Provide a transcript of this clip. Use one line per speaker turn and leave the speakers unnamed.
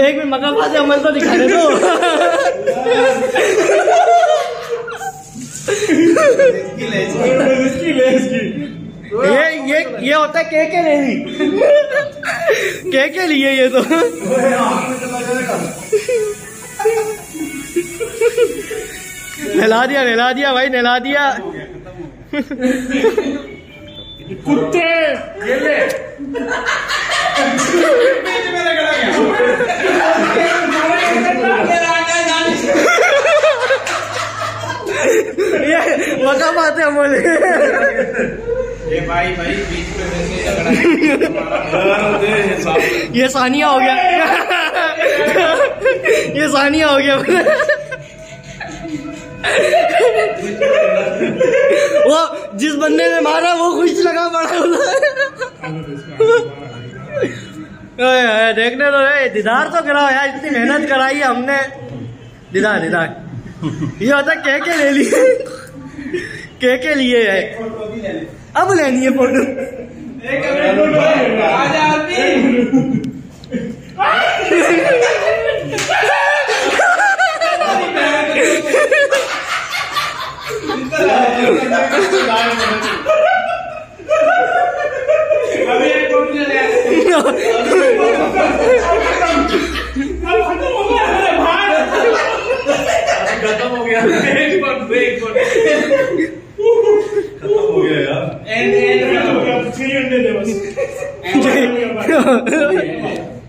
एक में मका फासे अमल तो दिखाने दो। ये होता है के लिए के लिए ये तो नहला दिया भाई, नहला दिया।
कुत्ते ये ले
ये मका पाते हम बोले।
ये भाई बीच में
ये सानिया हो गया, ये सानिया हो गया। वो जिस बंदे ने मारा वो खुश लगा पड़ा। देखने तो दीदार तो कराओ यार, इतनी मेहनत कराई है हमने। दीदार ये होता के ले लिए, के लिए है। अब लेनी है फोटो।